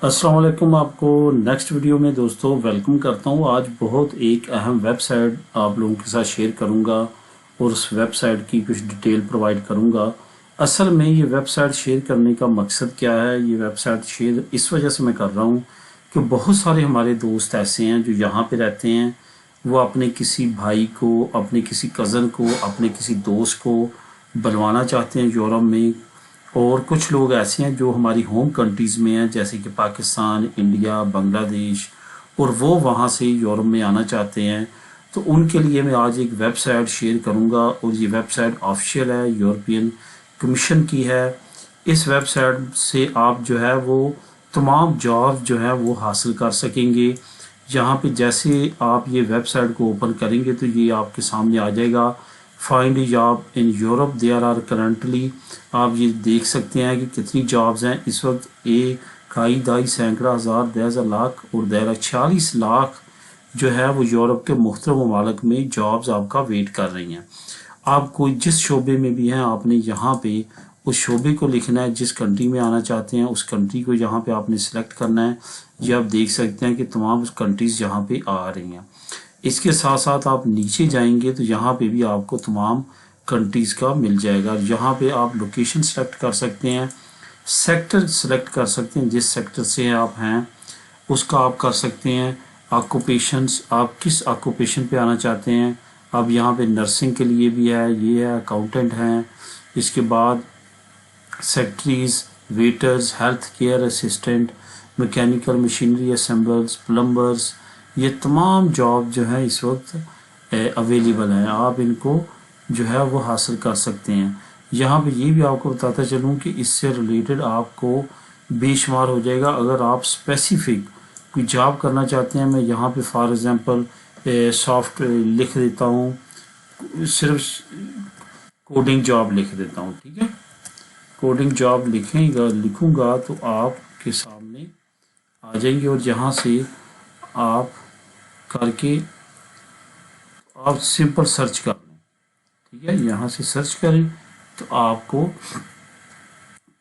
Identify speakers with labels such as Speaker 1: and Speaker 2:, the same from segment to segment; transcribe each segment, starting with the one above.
Speaker 1: अस्सलाम वालेकुम। आपको नेक्स्ट वीडियो में दोस्तों वेलकम करता हूँ। आज बहुत एक अहम वेबसाइट आप लोगों के साथ शेयर करूँगा और उस वेबसाइट की कुछ डिटेल प्रोवाइड करूँगा। असल में ये वेबसाइट शेयर करने का मकसद क्या है, ये वेबसाइट शेयर इस वजह से मैं कर रहा हूँ कि बहुत सारे हमारे दोस्त ऐसे हैं जो यहाँ पे रहते हैं, वो अपने किसी भाई को, अपने किसी कज़न को, अपने किसी दोस्त को बुलवाना चाहते हैं यूरोप में। और कुछ लोग ऐसे हैं जो हमारी होम कंट्रीज़ में हैं, जैसे कि पाकिस्तान, इंडिया, बांग्लादेश, और वो वहाँ से यूरोप में आना चाहते हैं। तो उनके लिए मैं आज एक वेबसाइट शेयर करूँगा और ये वेबसाइट ऑफिशियल है, यूरोपियन कमीशन की है। इस वेबसाइट से आप जो है वो तमाम जॉब जो है वो हासिल कर सकेंगे। यहाँ पे जैसे आप ये वेबसाइट को ओपन करेंगे तो ये आपके सामने आ जाएगा, find job in Europe there are currently. आप ये देख सकते हैं कि कितनी जॉब्स हैं इस वक्त। कई दाई सैकड़ा हज़ार 10,000 लाख और 46 लाख जो है वो यूरोप के मुख्तलिफ ममालिक में जॉब्स आपका वेट कर रही हैं। आप कोई जिस शोबे में भी हैं, आपने यहाँ पे उस शोबे को लिखना है। जिस कंट्री में आना चाहते हैं उस कंट्री को यहाँ पे आपने सेलेक्ट करना है। ये आप देख सकते हैं कि तमाम कंट्रीज़ यहाँ पे आ रही हैं। इसके साथ साथ आप नीचे जाएंगे तो यहाँ पे भी आपको तमाम कंट्रीज़ का मिल जाएगा। यहाँ पे आप लोकेशन सेलेक्ट कर सकते हैं, सेक्टर सेलेक्ट कर सकते हैं, जिस सेक्टर से आप हैं उसका आप कर सकते हैं। ऑक्यूपेशंस, आप किस ऑक्यूपेशन पे आना चाहते हैं। अब यहाँ पे नर्सिंग के लिए भी है, ये है अकाउंटेंट हैं। इसके बाद secretaries, waiters, health care assistant, mechanical machinery assembles, plumbers, ये तमाम जॉब जो है इस वक्त अवेलेबल हैं। आप इनको जो है वो हासिल कर सकते हैं। यहाँ पे ये भी आपको बताता चलूँ कि इससे रिलेटेड आपको बेशुमार हो जाएगा। अगर आप स्पेसिफिक कोई जॉब करना चाहते हैं, मैं यहाँ पे फॉर एग्जांपल सॉफ्ट लिख देता हूँ, सिर्फ कोडिंग जॉब लिख देता हूँ, ठीक है। कोडिंग जॉब लिखूँगा तो आपके सामने आ जाएंगे और यहाँ से आप करके आप सिंपल सर्च कर लें, ठीक है। यहाँ से सर्च करें तो आपको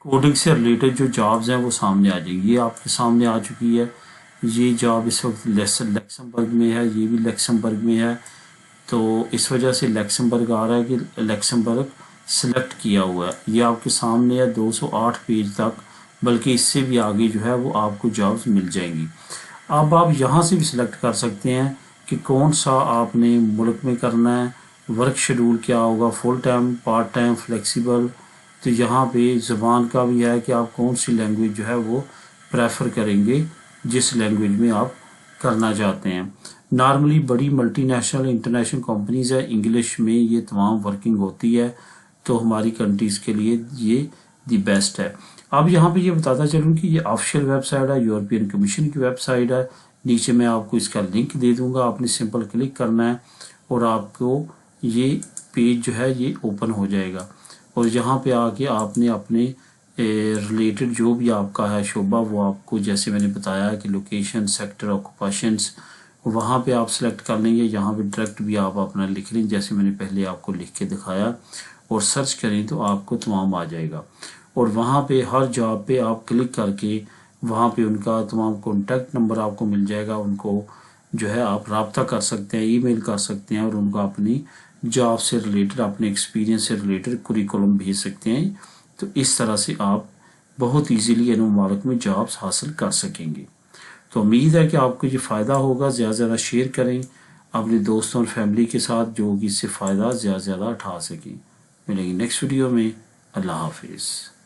Speaker 1: कोडिंग से रिलेटेड जो जॉब्स हैं वो सामने आ जाएगी। ये आपके सामने आ चुकी है। ये जॉब इस वक्त लक्समबर्ग में है, ये भी लक्समबर्ग में है। तो इस वजह से लक्समबर्ग आ रहा है कि लक्समबर्ग सेलेक्ट किया हुआ है। ये आपके सामने है 208 पेज तक, बल्कि इससे भी आगे जो है वो आपको जॉब्स मिल जाएंगी। अब आप यहाँ से भी सिलेक्ट कर सकते हैं कि कौन सा आपने मुल्क में करना है, वर्क शेड्यूल क्या होगा, full time, part time, flexible. तो यहाँ पे ज़बान का भी है कि आप कौन सी लैंग्वेज जो है वो प्रेफर करेंगे, जिस लैंग्वेज में आप करना चाहते हैं। नॉर्मली बड़ी मल्टीनेशनल इंटरनेशनल कंपनीज़ है, इंग्लिश में ये तमाम वर्किंग होती है, तो हमारी कंट्रीज़ के लिए ये दी बेस्ट है। अब यहाँ पे ये बताता चलूँ कि ये ऑफिशियल वेबसाइट है, यूरोपियन कमीशन की वेबसाइट है। नीचे मैं आपको इसका लिंक दे दूँगा, आपने सिंपल क्लिक करना है और आपको ये पेज जो है ये ओपन हो जाएगा। और यहाँ पे आके आपने अपने रिलेटेड जो भी आपका है शोबा, वो आपको जैसे मैंने बताया कि लोकेशन, सेक्टर, ऑक्यूपेशंस, वहाँ पे आप सेलेक्ट कर लेंगे। यहाँ पे डायरेक्ट भी आप अपना लिख लें, जैसे मैंने पहले आपको लिख के दिखाया, और सर्च करें तो आपको तमाम आ जाएगा। और वहाँ पे हर जॉब पे आप क्लिक करके वहाँ पे उनका तमाम कॉन्टैक्ट नंबर आपको मिल जाएगा। उनको जो है आप रब्ता कर सकते हैं, ईमेल कर सकते हैं और उनको अपनी जॉब से रिलेटेड, अपने एक्सपीरियंस से रिलेटेड कुरिकुलम भेज सकते हैं। तो इस तरह से आप बहुत ईजीली इन ममालिक में जॉब्स हासिल कर सकेंगे। तो उम्मीद है कि आपको ये फ़ायदा होगा। ज़्यादा से ज़्यादा शेयर करें अपने दोस्तों और फैमिली के साथ, जो कि इससे फ़ायदा ज़्यादा से ज़्यादा उठा सकें। मिलेंगे नेक्स्ट वीडियो में। अल्लाह हाफिज़।